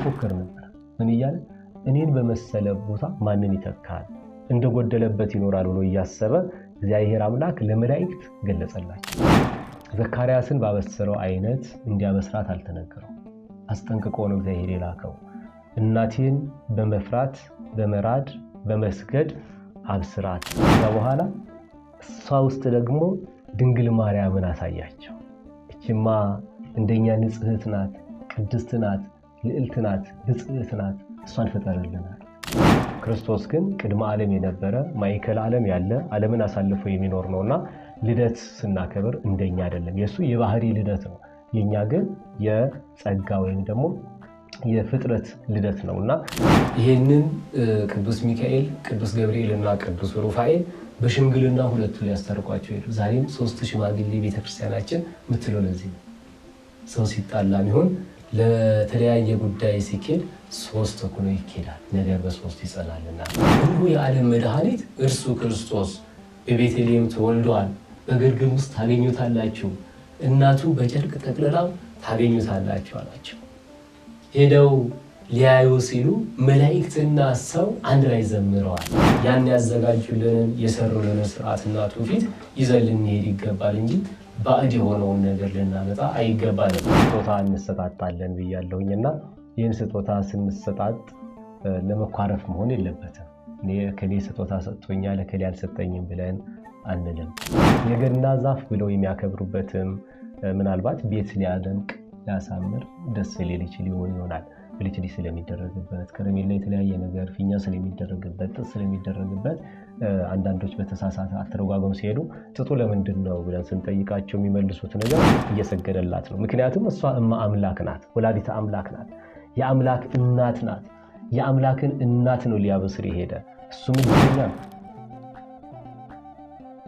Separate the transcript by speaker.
Speaker 1: ይፎክር ነበር። ምን እያለ እኔን በመሰለ ቦታ ማንን ይተካል እንደጎደለበት ይኖራል ብሎ እያሰበ እግዚአብሔር አምላክ ለመላእክት ገለጸላቸው። ዘካርያስን ባበሰረው አይነት እንዲያበስራት አልተነገረው። አስጠንቅቆ ነው እግዚአብሔር የላከው። እናቴን በመፍራት በመራድ በመስገድ አብስራት። ከዛ በኋላ እሷ ውስጥ ደግሞ ድንግል ማርያምን አሳያቸው። እቺማ እንደኛ ንጽሕት ናት፣ ቅድስት ናት፣ ልዕልት ናት፣ ንጽሕት ናት፣ እሷን ፈጠረልናል። ክርስቶስ ግን ቅድመ ዓለም የነበረ ማዕከለ ዓለም ያለ ዓለምን አሳልፎ የሚኖር ነውና ልደት ስናከብር እንደኛ አይደለም። የሱ የባህሪ ልደት ነው። የኛ ግን የጸጋ ወይም ደግሞ የፍጥረት ልደት ነውና ይሄንን ቅዱስ ሚካኤል፣ ቅዱስ ገብርኤል እና ቅዱስ ሩፋኤል በሽምግልና ሁለቱ ሊያስታርቋቸው ሄዱ። ዛሬም 3 ሽማግሌ ቤተክርስቲያናችን የምትለው ለዚህ ነው። ሰው ሲጣላም ይሁን ለተለያየ ጉዳይ ሲኬድ 3 ሆኖ ይኬዳል፣ ነገር በ3 ይጸናልና። ሁሉ የዓለም መድኃኒት እርሱ ክርስቶስ በቤተልሔም ተወልዷል፣ በግርግም ውስጥ ታገኙታላችሁ፣ እናቱ በጨርቅ ጠቅልላው ታገኙታላችሁ አላቸው። ሄደው ሊያዩ ሲሉ መላእክትና ሰው አንድ ላይ ዘምረዋል። ያን ያዘጋጁልንን የሰሩልንን ስርዓትና ትውፊት ይዘን ልንሄድ ይገባል እንጂ ባዕድ የሆነውን ነገር ልናመጣ አይገባልም። ስጦታ እንሰጣጣለን ብያለሁኝና ይህን ስጦታ ስንሰጣጥ ለመኳረፍ መሆን የለበትም። እከሌ ስጦታ ሰጥቶኛል እከሌ አልሰጠኝም ብለን አንልም። የገና ዛፍ ብለው የሚያከብሩበትም ምናልባት ቤት ሊያደምቅ ሊያሳምር ደስ ሊል ይሆናል። ብልጭ ስለሚደረግበት ከረሜላ የተለያየ ነገር ፊኛ ስለሚደረግበት ጥጥ ስለሚደረግበት አንዳንዶች በተሳሳተ አተረጓጎም ሲሄዱ ጥጡ ለምንድን ነው ብለን ስንጠይቃቸው የሚመልሱት ነገር እየሰገደላት ነው። ምክንያቱም እሷ እማ አምላክ ናት፣ ወላዲተ አምላክ ናት፣ የአምላክ እናት ናት። የአምላክን እናት ነው ሊያበስር የሄደ እሱ ምንኛ